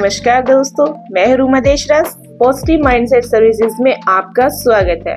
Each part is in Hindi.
नमस्कार दोस्तों, मैं हूं Ruma Deshraj. Positive mindset services में आपका स्वागत है।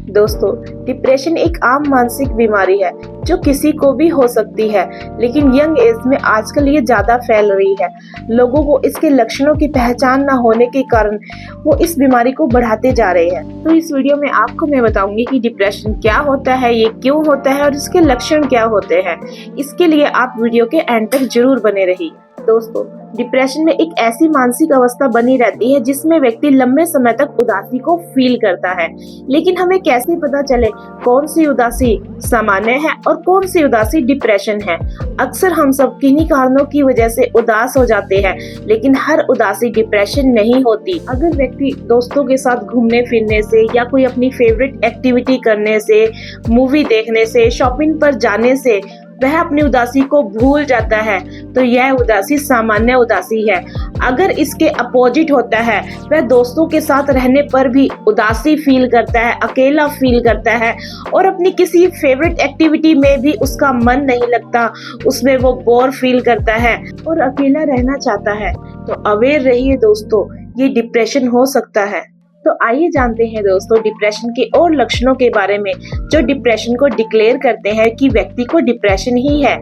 दोस्तों, डिप्रेशन एक आम मानसिक बीमारी है जो किसी को भी हो सकती है, लेकिन यंग एज में आजकल ये ज्यादा फैल रही है। लोगों को इसके लक्षणों की पहचान न होने के कारण वो इस बीमारी को बढ़ाते जा रहे हैं। तो इस वीडियो में आपको मैं बताऊंगी कि डिप्रेशन क्या होता है, ये क्यों होता है और इसके लक्षण क्या होते हैं। इसके लिए आप वीडियो के एंड तक जरूर बने रहिए। दोस्तों, डिप्रेशन में एक ऐसी मानसिक अवस्था बनी रहती है जिसमें व्यक्ति लंबे समय तक उदासी को फील करता है, लेकिन हमें कैसे पता चले कौन सी उदासी सामान्य है और कौन सी उदासी डिप्रेशन है। अक्सर हम सब किन्हीं कारणों की वजह से उदास हो जाते हैं, लेकिन हर उदासी डिप्रेशन नहीं होती। अगर व्यक्ति दोस्तों के साथ घूमने फिरने से या कोई अपनी फेवरेट एक्टिविटी करने से, मूवी देखने से, शॉपिंग पर जाने से वह अपनी उदासी को भूल जाता है, तो यह उदासी सामान्य उदासी है। अगर इसके अपोजिट होता है, वह दोस्तों के साथ रहने पर भी उदासी फील करता है, अकेला फील करता है और अपनी किसी फेवरेट एक्टिविटी में भी उसका मन नहीं लगता, उसमें वो बोर फील करता है और अकेला रहना चाहता है, तो अवेयर रहिए दोस्तों, ये डिप्रेशन हो सकता है। तो आइए जानते हैं दोस्तों डिप्रेशन के और लक्षणों के बारे में जो डिप्रेशन को डिक्लेयर करते हैं कि व्यक्ति को डिप्रेशन ही है।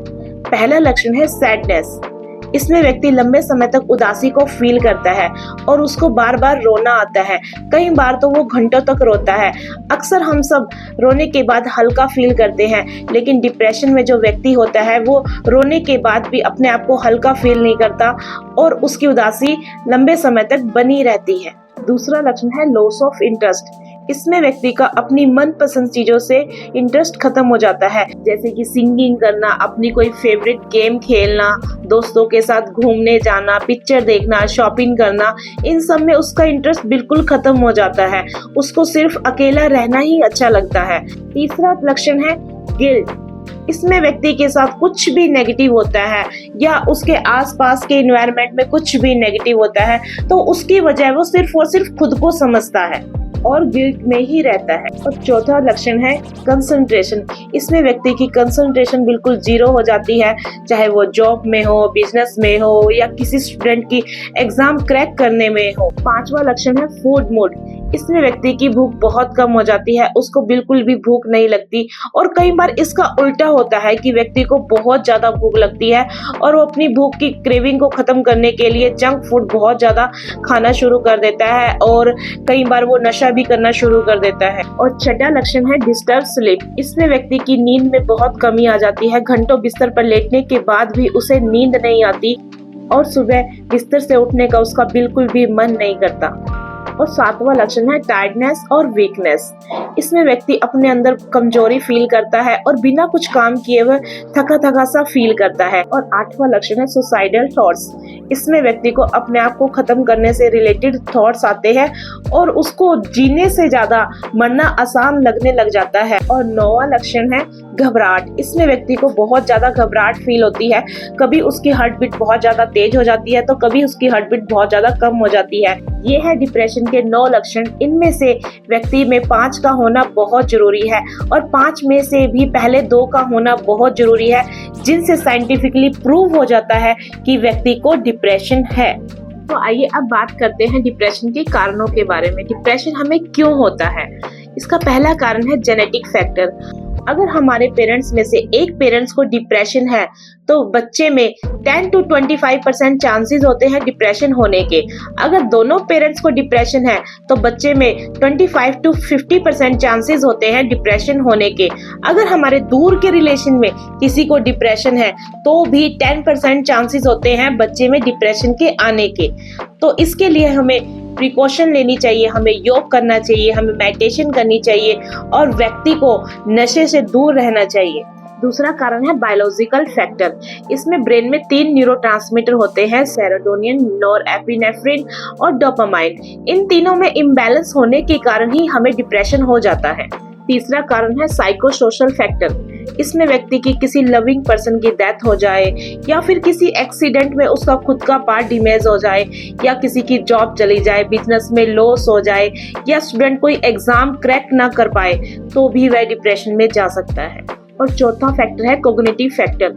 पहला लक्षण है सैडनेस। इसमें व्यक्ति लंबे समय तक उदासी को फील करता है और उसको बार बार रोना आता है। कई बार तो वो घंटों तक रोता है। अक्सर हम सब रोने के बाद हल्का फील करते हैं, लेकिन डिप्रेशन में जो व्यक्ति होता है वो रोने के बाद भी अपने आप को हल्का फील नहीं करता और उसकी उदासी लंबे समय तक बनी रहती है। दूसरा लक्षण है लॉस ऑफ इंटरेस्ट। इसमें व्यक्ति का अपनी मनपसंद चीजों से इंटरेस्ट खत्म हो जाता है, जैसे कि सिंगिंग करना, अपनी कोई फेवरेट गेम खेलना, दोस्तों के साथ घूमने जाना, पिक्चर देखना, शॉपिंग करना, इन सब में उसका इंटरेस्ट बिल्कुल खत्म हो जाता है। उसको सिर्फ अकेला रहना ही अच्छा लगता है। तीसरा लक्षण है गिल्ट। इसमें व्यक्ति के साथ कुछ भी नेगेटिव होता है या उसके आसपास के एनवायरनमेंट में कुछ भी नेगेटिव होता है, तो उसकी वजह वो सिर्फ और सिर्फ खुद को समझता है और गिल्ट में ही रहता है। और चौथा लक्षण है कंसंट्रेशन। इसमें व्यक्ति की कंसंट्रेशन बिल्कुल जीरो हो जाती है, चाहे वो जॉब में हो, बिजनेस में हो या किसी स्टूडेंट की एग्जाम क्रैक करने में हो। पांचवा लक्षण है फूड मूड। इसमें व्यक्ति की भूख बहुत कम हो जाती है, उसको बिल्कुल भी भूख नहीं लगती और कई बार इसका उल्टा होता है कि व्यक्ति को बहुत ज्यादा भूख लगती है और वो अपनी भूख की क्रेविंग को खत्म करने के लिए जंक फूड बहुत ज्यादा खाना शुरू कर देता है और कई बार वो नशा भी करना शुरू कर देता है। और छठा लक्षण है डिस्टर्ब स्लीप। इसमें व्यक्ति की नींद में बहुत कमी आ जाती है। घंटों बिस्तर पर लेटने के बाद भी उसे नींद नहीं आती और सुबह बिस्तर से उठने का उसका बिल्कुल भी मन नहीं करता। और सातवां लक्षण है टायर्डनेस और वीकनेस। इसमें व्यक्ति अपने अंदर कमजोरी फील करता है और बिना कुछ काम किए हुए थका थका सा फील करता है। और आठवां लक्षण है सुसाइडल थॉट्स। इसमें व्यक्ति को अपने आप को खत्म करने से रिलेटेड थॉट्स आते हैं और उसको जीने से ज्यादा मरना आसान लगने लग जाता है। और नौवां लक्षण है घबराहट। इसमें व्यक्ति को बहुत ज्यादा घबराहट फील होती है। कभी उसकी हार्ट बीट बहुत ज्यादा तेज हो जाती है तो कभी उसकी हार्ट बीट बहुत ज्यादा कम हो जाती है। ये है डिप्रेशन के 9 लक्षण। इनमें से व्यक्ति में 5 का होना बहुत जरूरी है और 5 में से भी पहले 2 का होना बहुत जरूरी है, जिनसे साइंटिफिकली प्रूव हो जाता है कि व्यक्ति को डिप्रेशन है। तो आइए अब बात करते हैं डिप्रेशन के कारणों के बारे में। डिप्रेशन हमें क्यों होता है? इसका पहला कारण है जेनेटिक फैक्टर। अगर हमारे पेरेंट्स में से एक पेरेंट्स को डिप्रेशन है तो बच्चे में 10 to 25% चांसेस होते हैं डिप्रेशन होने के। अगर दोनों पेरेंट्स को डिप्रेशन है तो बच्चे में 25 to 50% चांसेस होते हैं डिप्रेशन होने के। अगर हमारे दूर के रिलेशन में किसी को डिप्रेशन है तो भी 10% चांसेस होते हैं बच्चे में डिप्रेशन के आने के। तो इसके लिए हमें प्रिकॉशन लेनी चाहिए, हमें योग करना चाहिए, हमें मेडिटेशन करनी चाहिए और व्यक्ति को नशे से दूर रहना चाहिए। दूसरा कारण है बायोलॉजिकल फैक्टर। इसमें ब्रेन में 3 न्यूरोट्रांसमीटर होते हैं, सेरोटोनिन, नॉरएपिनेफ्रिन और डोपामाइन। इन तीनों में इम्बैलेंस होने के कारण ही हमें डिप्रेशन हो जाता है। तीसरा कारण है साइकोसोशल फैक्टर। इसमें व्यक्ति की किसी लविंग पर्सन की डेथ हो जाए या फिर किसी एक्सीडेंट में उसका खुद का पार्ट डैमेज हो जाए या किसी की जॉब चली जाए, बिजनेस में लॉस हो जाए या स्टूडेंट कोई एग्जाम क्रैक ना कर पाए तो भी वह डिप्रेशन में जा सकता है। और चौथा फैक्टर है कोग्निटिव फैक्टर।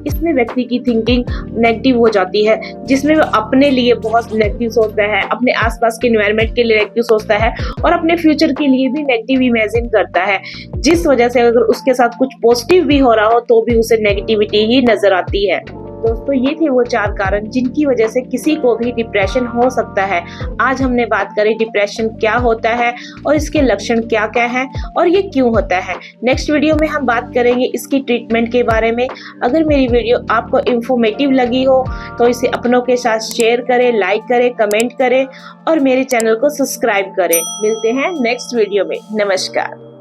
इसमें व्यक्ति की थिंकिंग नेगेटिव हो जाती है, जिसमें वो अपने लिए बहुत नेगेटिव सोचता है, अपने आसपास के एनवायरनमेंट के लिए नेगेटिव सोचता है और अपने फ्यूचर के लिए भी नेगेटिव इमेजिन करता है, जिस वजह से अगर उसके साथ कुछ पॉजिटिव भी हो रहा हो तो भी उसे नेगेटिविटी ही नजर आती है। दोस्तों, ये थे वो 4 कारण जिनकी वजह से किसी को भी डिप्रेशन हो सकता है। आज हमने बात करी डिप्रेशन क्या होता है और इसके लक्षण क्या क्या हैं और ये क्यों होता है। नेक्स्ट वीडियो में हम बात करेंगे इसकी ट्रीटमेंट के बारे में। अगर मेरी वीडियो आपको इंफॉर्मेटिव लगी हो तो इसे अपनों के साथ शेयर करें, लाइक करें, कमेंट करें और मेरे चैनल को सब्सक्राइब करें। मिलते हैं नेक्स्ट वीडियो में। नमस्कार।